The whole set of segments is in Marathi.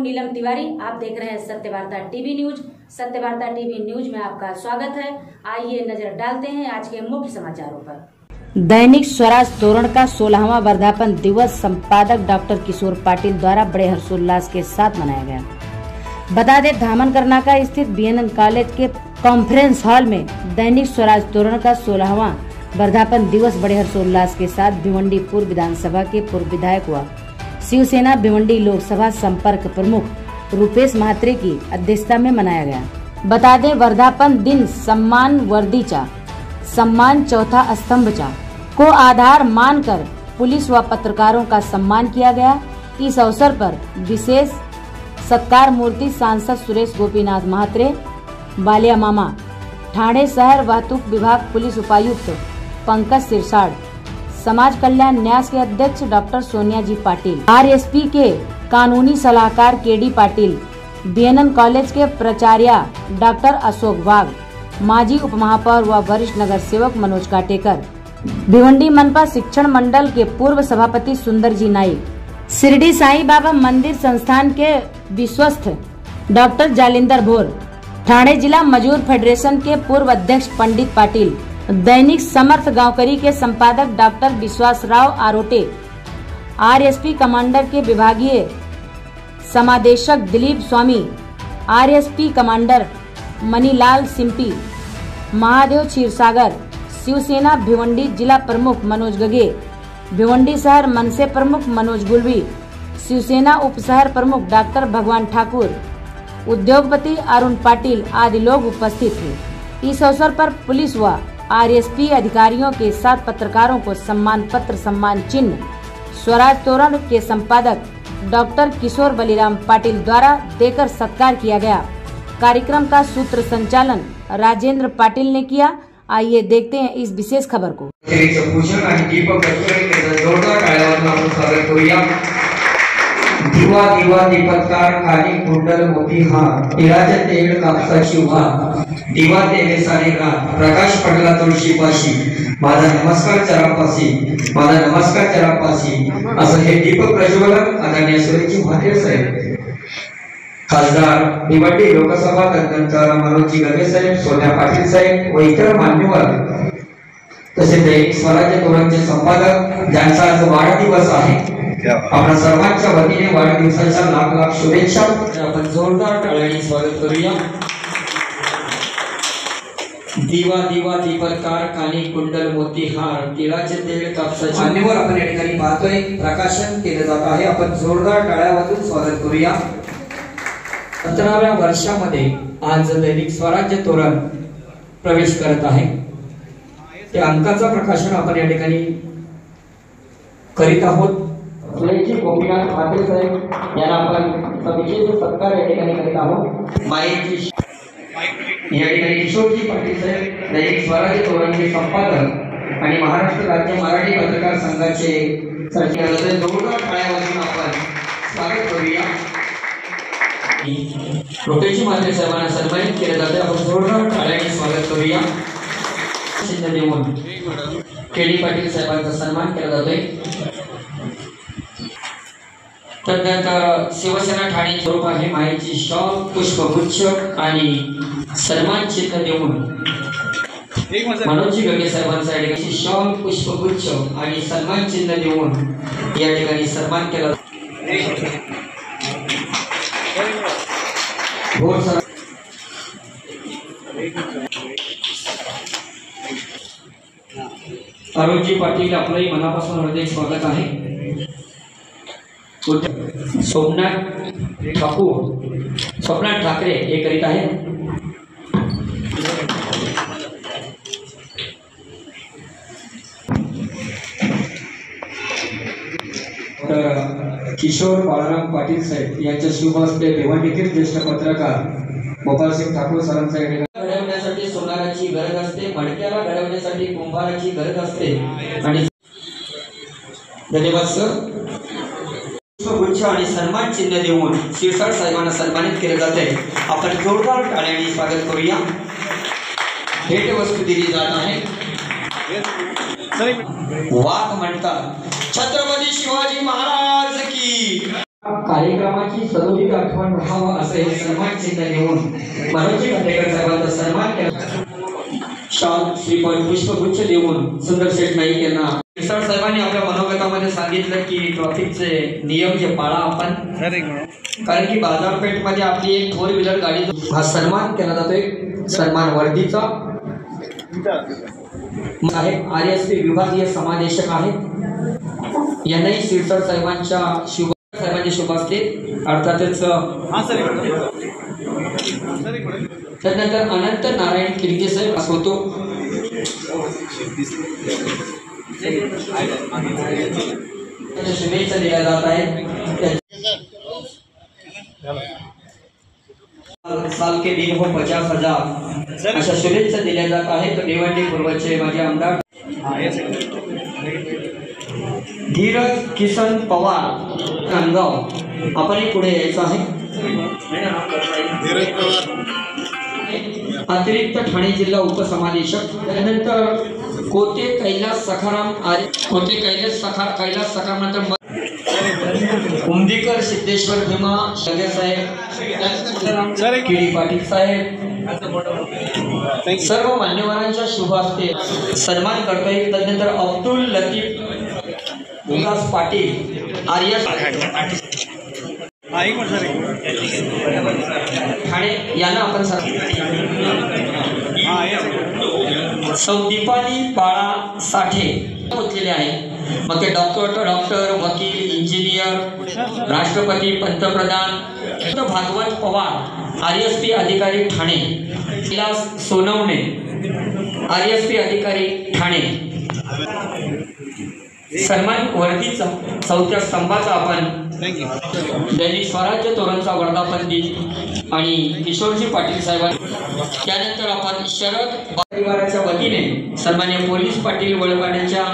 हूं नीलम तिवारी। आप देख रहे हैं Satyavarta TV news. Satyavarta TV news में आपका स्वागत है। आइए नजर डालते हैं आज के मुख्य समाचारों पर। दैनिक स्वराज तोरण का 16वां वर्धापन दिवस संपादक डॉक्टर किशोर पाटिल द्वारा बड़े हर्षोल्लास के साथ मनाया गया। बता दें, धामनकरनाका स्थित बीएनएन कॉलेज के कॉन्फ्रेंस हॉल में दैनिक स्वराज तोरण का 16वां वर्धापन दिवस बड़े हर्षोल्लास के साथ भिवंडी पूर्व विधानसभा के पूर्व विधायक व शिवसेना भिवंडी लोकसभा संपर्क प्रमुख रूपेश म्हात्रे की अध्यक्षता में मनाया गया। बता दें, वर्धापन दिन सम्मान वर्दीचा सम्मान चौथा स्तंभचा को आधार मानकर पुलिस व पत्रकारों का सम्मान किया गया। इस अवसर पर विशेष सत्कार मूर्ति सांसद सुरेश गोपीनाथ म्हात्रे, बालिया मामा, ठाणे शहर वाहतूक विभाग पुलिस उपायुक्त पंकज सिरसाड़, समाज कल्याण न्यास के अध्यक्ष डॉक्टर सोनिया जी पाटिल, आरएसपी के कानूनी सलाहकार केडी पाटिल, बीएनएन कॉलेज के प्राचार्य डॉक्टर अशोक वाघ, माजी उपमहापौर व वरिष्ठ नगर सेवक मनोज काटेकर, भिवंडी मनपा शिक्षण मंडल के पूर्व सभापति सुंदर जी नाइक, शिरडी साईं बाबा मंदिर संस्थान के विश्वस्त डॉक्टर जालिंदर भोर, ठाणे जिला मजदूर फेडरेशन के पूर्व अध्यक्ष पंडित पाटिल, दैनिक समर्थ गांवकरी के संपादक डॉक्टर विश्वास राव आरोटे, आरएसपी कमांडर के विभागीय समादेशक दिलीप स्वामी, आरएसपी कमांडर मनीलाल सिंपी, महादेव क्षीरसागर, शिवसेना भिवंडी जिला प्रमुख मनोज गगे, भिवंडी शहर मनसे प्रमुख मनोज गुलवी, शिवसेना उप शहर प्रमुख डॉक्टर भगवान ठाकुर, उद्योगपति अरुण पाटिल आदि लोग उपस्थित थे। इस अवसर पर पुलिस व आरएसपी अधिकारियों के साथ पत्रकारों को सम्मान पत्र, सम्मान चिन्ह स्वराज तोरण के संपादक डॉक्टर किशोर बलिराम पाटिल द्वारा देकर सत्कार किया गया। कार्यक्रम का सूत्र संचालन राजेंद्र पाटिल ने किया। आइए देखते हैं इस विशेष खबर को। दिवा दिवा दीपत्कार खाली कुंडल मोती हार तिळाचे तेल कापसाची वाह दिवा तेले सारे रात प्रकाश पडला तुळशीपाशी माझा नमस्कार चरापाशी असं हे दीपक प्रज्वलन आदरणीय सुरेशजी म्हात्रे साहेब, खासदार भिवंडी लोकसभा तज्ञ मनोजजी गगे साहेब, सोन्या पाटील साहेब व इतर मान्यवर तसेच दैनिक स्वराज्य तोरणचे संपादक ज्यांचा आज वाढदिवस आहे, आपल्या सर्वांच्या वतीने वाढदिवसाच्या लाख लाख शुभेच्छा। आपण जोरदार टाळ्यांनी स्वागत करूया। दिवा दिवा दीपत्कार कानी कुंडल मोती हार तिळाचे तेल कापसाचे मान्यवर आपण या ठिकाणी पाहतोय प्रकाशन केले जात आहे। आपण जोरदार टाळ्या वाजवून स्वागत करूया। 17व्या वर्षामध्ये आज दैनिक स्वराज्य तोरण प्रवेश करत आहे। त्या अंकाचा प्रकाशन आपण या ठिकाणी करीत आहोत। सुरेशजी गोपीनाथ म्हात्रे साहेब यांना आपण विशेष सत्कार या ठिकाणी करीत आहोत। माईची या ठिकाणी किशोरजी पाटील साहेब दैनिक स्वराज्य तोरणचे संपादक आणि महाराष्ट्र राज्य मराठी पत्रकार संघाचे सरचिटणीस, जोरदार टाळ्या वाजवून आपण स्वागत करूया। रूपेशजी म्हात्रे साहेबांना सन्मानित केले जाते। आपण जोरदार टाळ्यांनी स्वागत करूया। चिन्ह देऊन केडी पाटील साहेबांचा सन्मान केला जातोय। त्यानंतर शिवसेना ठाणे स्वरूप आहे माहिती शॉल पुष्पगुच्छ आणि सन्मान चिन्ह देऊन मनोजजी गगे साहेबांचा या ठिकाणी शॉल पुष्पगुच्छ आणि सन्मान चिन्ह देऊन या ठिकाणी सन्मान केला। अरुणजी पाटील आपलंही मनापासून हृदय स्वागत आहे। सोमनाथ ठाकरे हे करीत आहे। किशोर बाळाराम पाटील साहेब यांच्या शुभ हस्ते भिवंडीतील ज्येष्ठ पत्रकार गोपालसिंग ठाकूर सरांचा घडवण्यासाठी सोनाराची गरज असते, मडक्याला घडवण्यासाठी कुंभाराची गरज असते आणि धन्यवाद सर। पुष्पगुच्छ आणि सन्मान चिन्ह देऊन शिरसाळ साहेबांना सन्मानित केले जाते। आपण जोरदार टाळ्यांनी स्वागत करूया। भेट वस्तू दिली जात आहे। वाघ म्हणतात छत्रपती शिवाजी महाराज की कार्यक्रमाची सदोदित आठवण राहावं असं हे सन्मान चिन्ह घेऊन मनोजी खांडेकर साहेबांचा सन्मान केला. शाल श्रीफळ पुष्पगुच्छ देऊन सुंदरशेठ नाईक यांना मिसाळ साहेबांनी आपल्या मनोगतामध्ये सांगितलं की ट्रॅफिकचे नियम जे पाळा आपण, कारण की बाजारपेठमध्ये आपली एक 4 व्हीलर गाडी हा सन्मान केला जातोय. सन्मान वर्दीचा साहेब RSP विभागीय समादेशक आहेत. यांनाही शिरसाट साहेबांच्या साहेबांचे शुभ असते. अर्थातच त्यानंतर अनंत नारायण किरके साहेब होतो. शुभेच्छा दिल्या जात आहेत. साल के दिन हो 50,000 अशा शुभेच्छा दिल्या जात आहेत. भिवंडी पूर्वचे माझे आमदार धीरज किसन पवार नांदगाव, आपण पुढे यायचं आहे. अतिरिक्त ठाणे जिल्हा उपसमादेशक. त्यानंतर कोते कैलास सखाराम कोते कैलास सखाराम नंतर उमदीकर सिद्धेश्वर भीमा शगे साहेब, केडी पाटील साहेब, सर्व मान्यवरांच्या शुभ हस्ते सन्मान करतोय. त्यानंतर अब्दुल लतीफ विकास पाटील आर्य ठाणे यांना आपण सौदीपाली बाळा साठे पोचलेले आहे. मग ते डॉक्टर वकील इंजिनियर राष्ट्रपती पंतप्रधान भागवत पवार RSP अधिकारी ठाणे, कैलास सोनवणे RSP अधिकारी ठाणे. सन्मान वर्दीचा 4थ्या स्तंभाचा आपण दैनिक स्वराज्य तोरणचा वर्धापन दिन आणि किशोरजी पाटील साहेबांना. त्यानंतर आपण शरद परिवाराच्या वतीने सन्मान्य पोलीस पाटील वळपाड्याच्या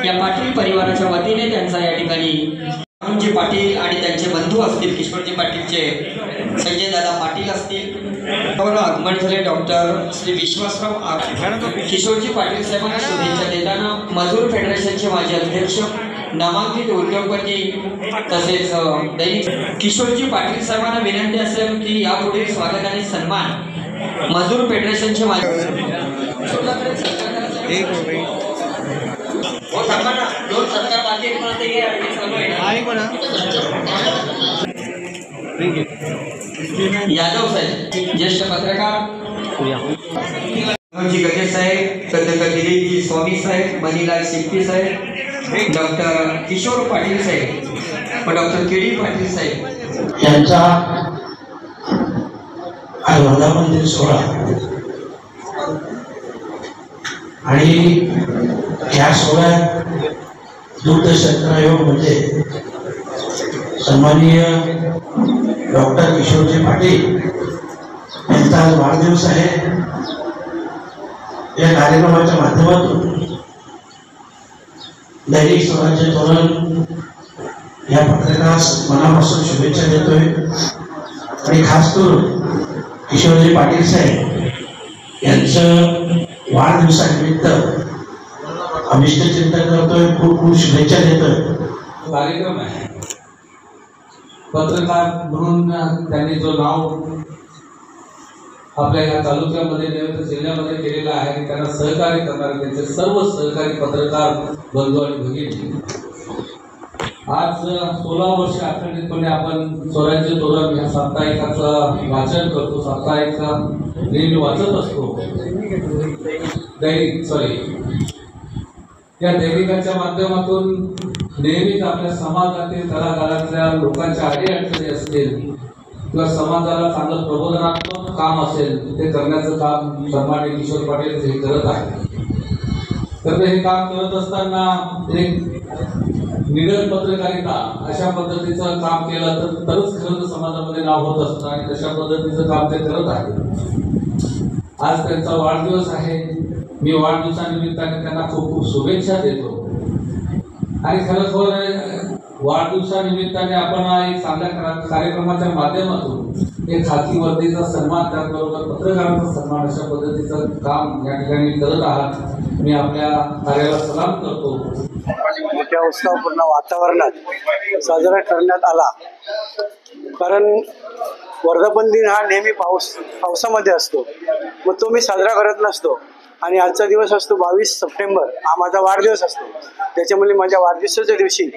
या पाटील परिवाराच्या वतीने त्यांचा या ठिकाणी रामजी पाटील आणि त्यांचे बंधू असतील, किशोरजी पाटीलचे संजय दादा पाटील असतील, आगमन झाले. डॉक्टर श्री विश्वासराव किशोरजी पाटील साहेबांना शुभेच्छा देताना मजूर फेडरेशनचे माजी अध्यक्ष नामांकित उद्योगपती तसेच दैनिक किशोरजी पाटील साहेबांना विनंती असेल की यापुढील स्वागत आणि सन्मान मजूर फेडरेशनचे माजी यादव साहेब, ज्येष्ठ पत्रकार गजे साहेब, दिलीपजी स्वामी साहेब, मनीलाल शिंपी साहेब, डॉक्टर किशोर पाटील साहेब व डॉक्टर केडी पाटील साहेब यांचा आज वर्धापन दिन सोहळा. आणि या सोहळ्यात दूरदर्शनयोग म्हणजे सन्माननीय डॉक्टर किशोरजी पाटील यांचा आज वाढदिवस आहे. या कार्यक्रमाच्या माध्यमातून दैनिक स्वराज्य तोरण या पत्रकारास मनापासून शुभेच्छा देतोय. आणि खास करून किशोरजी पाटील साहेब यांचं वाढदिवसानिमित्त अभिष्ट चिंतन करतोय, खूप खूप शुभेच्छा देतोय. कार्यक्रम आहे. पत्रकार म्हणून त्यांनी जो नाव आपल्या या तालुक्यामध्ये नव्हे जिल्ह्यामध्ये केलेला आहे आणि त्यांना सहकार्य करणारे त्यांचे सर्व सहकारी पत्रकार बंधू आणि भगिनी. आज 16 वर्ष अखंडितपणे आपण स्वराज्य तोरण या साप्ताहिकाचं वाचन करतो. साप्ताहिका नेहमी वाचत असतो. या दैनिकाच्या माध्यमातून नेहमीच आपल्या समाजातील तळागाळातल्या लोकांच्या अडीअडचणी असतील किंवा समाजाला चांगलं प्रबोधनात्मक काम असेल ते करण्याचं काम सन्माननीय किशोर पाटील हे करत आहेत. तर हे काम करत असताना एक निडर पत्रकारिता अशा पद्धतीचं काम केलं तरच खरं समाजामध्ये नाव होत असतं आणि तशा पद्धतीचं काम ते करत आहेत. आज त्यांचा वाढदिवस आहे. मी वाढदिवसानिमित्ताने त्यांना खूप खूप शुभेच्छा देतो. आणि खरं वाढदिवसानिमित्ताने आपण एक चांगल्या कार्यक्रमाच्या माध्यमातून एक खाकी वर्दीचा सन्मान, त्याचबरोबर पत्रकारांचा सन्मान, अशा पद्धतीचं काम या ठिकाणी करत आहात. मी आपल्या कार्याला सलाम करतो. मोठ्या उत्साहपूर्ण वातावरणात साजरा करण्यात आला. कारण वर्धापन दिन हा नेहमी पावसामध्ये असतो, मग तो मी साजरा करत नसतो. आणि आजचा दिवस असतो 22 सप्टेंबर, हा माझा वाढदिवस असतो. त्याच्यामुळे माझ्या वाढदिवसाच्या दिवशी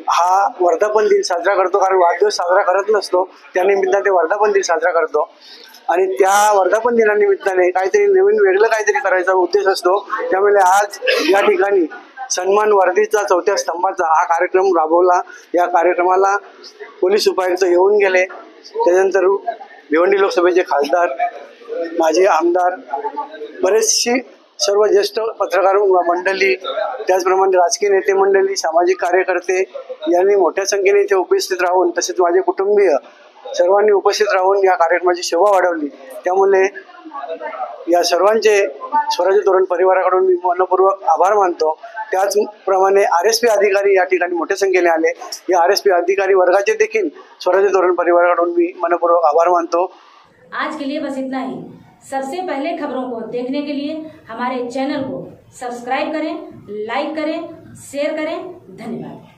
हा वर्धापन दिन साजरा करतो. कारण वाढदिवस साजरा करत नसतो, त्यानिमित्ताने ते वर्धापन दिन साजरा करतो. आणि त्या वर्धापन दिनानिमित्ताने काहीतरी नवीन वेगळं काहीतरी करायचा उद्देश असतो. त्यामुळे आज या ठिकाणी सन्मान वर्दीचा 4थ्या स्तंभाचा हा कार्यक्रम राबवला. या कार्यक्रमाला पोलीस उपायुक्त येऊन गेले. त्यानंतर भिवंडी लोकसभेचे खासदार, माजी आमदार, बरेचशी सर्व ज्येष्ठ पत्रकार मंडळी, त्याचप्रमाणे राजकीय नेते मंडळी, सामाजिक कार्यकर्ते यांनी मोठ्या संख्येने इथे उपस्थित राहून, तसेच माझे कुटुंबीय सर्वांनी उपस्थित राहून या कार्यक्रमाची शोभा वाढवली. त्यामुळे या सर्वांचे स्वराज्य तोरण परिवाराकडून मी मनपूर्वक आभार मानतो. त्याचप्रमाणे RSP अधिकारी या ठिकाणी मोठ्या संख्येने आले. या RSP अधिकारी वर्गाचे देखील स्वराज्य तोरण परिवाराकडून मी मनपूर्वक आभार मानतो. आज के लिए बस इतना ही. सबसे पहले खबरों को देखने के लिए हमारे चैनल को सब्सक्राइब करें, लाइक करें, शेयर करें. धन्यवाद.